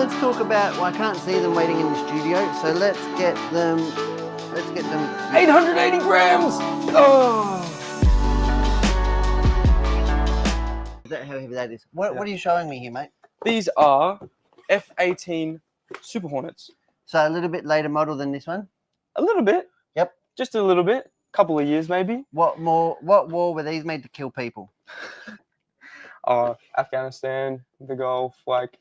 let's talk about. Well, I can't see them waiting in the studio, so let's get them. 880 grams. Oh. Is that how heavy that is? What are you showing me here, mate? These are F-18 Super Hornets. So a little bit later model than this one. A little bit. Yep. Just a little bit. Couple of years maybe. What war were these made to kill people? Afghanistan, the Gulf. Like,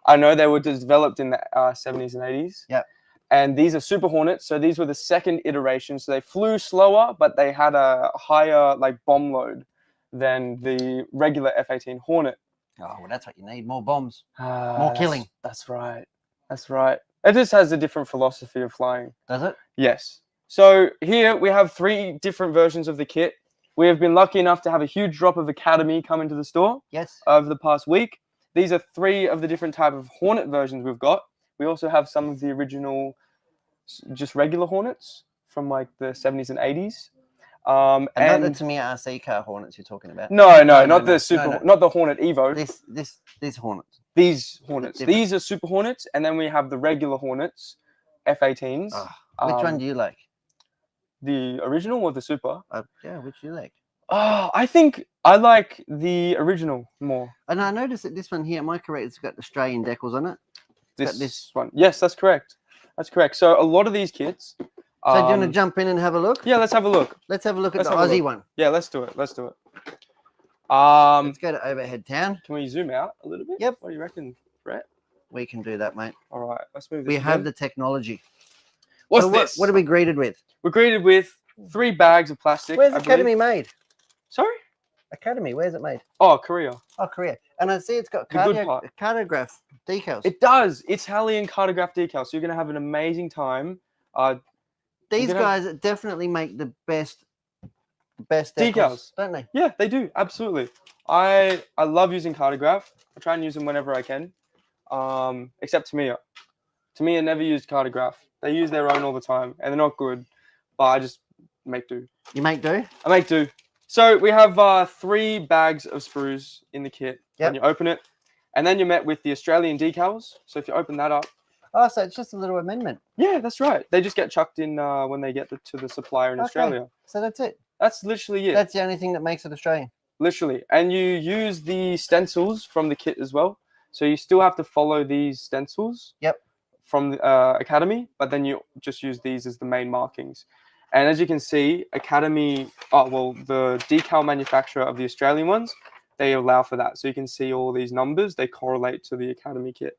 I know they were developed in the 70s and 80s. Yep. And these are Super Hornets, so these were the second iteration. So they flew slower, but they had a higher like bomb load than the regular F-18 Hornet. Oh, well, that's what you need. More bombs. More More killing. That's right. That's right. It just has a different philosophy of flying. Does it? Yes. So here we have 3 different versions of the kit. We have been lucky enough to have a huge drop of Academy come into the store. Yes. Over the past week. These are 3 of the different type of Hornet versions we've got. We also have some of the original, just regular Hornets from like the 70s and 80s. And not the Tamiya RC car Hornets you're talking about. No, not the Hornet Evo. This Hornets. These Hornets. These are Super Hornets, and then we have the regular Hornets, F-18s. Which one do you like? The original or the Super? Yeah, which do you like? Oh, I think I like the original more. And I noticed that this one here, am I correct? It's got Australian decals on it. This one. Yes, that's correct. That's correct. So a lot of these kits. So do you want to jump in and have a look? Yeah, let's have a look. Let's have a look at the Aussie one. Yeah, let's do it. Let's do it. Let's go to Overhead Town. Can we zoom out a little bit? Yep. What do you reckon, Brett? We can do that, mate. All right, let's move this. We have the technology. What's this? What are we greeted with? We're greeted with 3 bags of plastic. Where's Academy made? Sorry? Academy, where's it made? Oh, Korea. Oh, Korea. And I see it's got cartograph decals. It does. Italian cartograph decals. So you're going to have an amazing time. These guys definitely make the best decals, don't they? Yeah, they do. Absolutely. I love using cartograph. I try and use them whenever I can. Except Tamiya. Tamiya never used cartograph. They use their own all the time, and they're not good. But I just make do. You make do? I make do. So we have 3 bags of sprues in the kit. Yep. And you open it, and then you're met with the Australian decals. So if you open that up. Oh, so it's just a little amendment. Yeah, that's right. They just get chucked in when they get to the supplier in Australia. So that's it. That's literally it. That's the only thing that makes it Australian. Literally. And you use the stencils from the kit as well. So you still have to follow these stencils. Yep. From the Academy, but then you just use these as the main markings. And as you can see, Academy, the decal manufacturer of the Australian ones, they allow for that. So you can see all these numbers, they correlate to the Academy kit.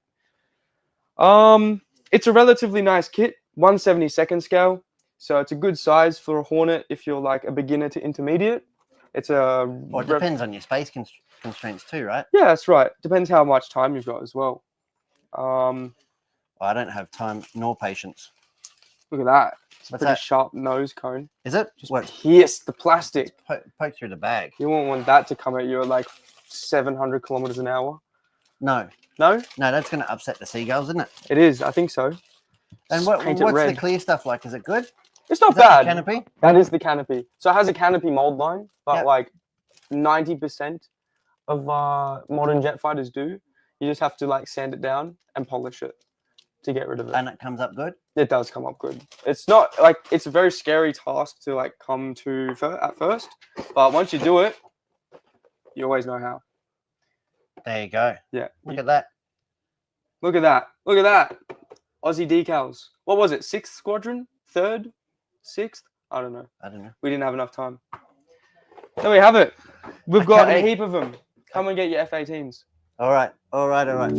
It's a relatively nice kit, 1/72nd scale. So it's a good size for a Hornet if you're like a beginner to intermediate. It's it depends on your space constraints too, right? Yeah, that's right. Depends how much time you've got as well. I don't have time nor patience. Look at that. It's a What's pretty that? sharp nose cone. Is it? Just pierce the plastic. Poke through the bag. You won't want that to come at you at like 700 kilometers an hour. No. No? No, that's going to upset the seagulls, isn't it? It is. I think so. And what's the clear stuff like? Is it good? It's not bad. That the canopy? That is the canopy. So it has a canopy mold line, but like 90% of modern jet fighters do. You just have to like sand it down and polish it to get rid of it. And it comes up good? It does come up good. It's not like it's a very scary task to like come to at first, but once you do it, you always know how. There you go. Yeah. Look at that. Look at that. Look at that. Aussie decals. What was it? 6th squadron? 3rd? 6th? I don't know. We didn't have enough time. There we have it. We've got a heap of them. Come and get your F-18s. All right. Now.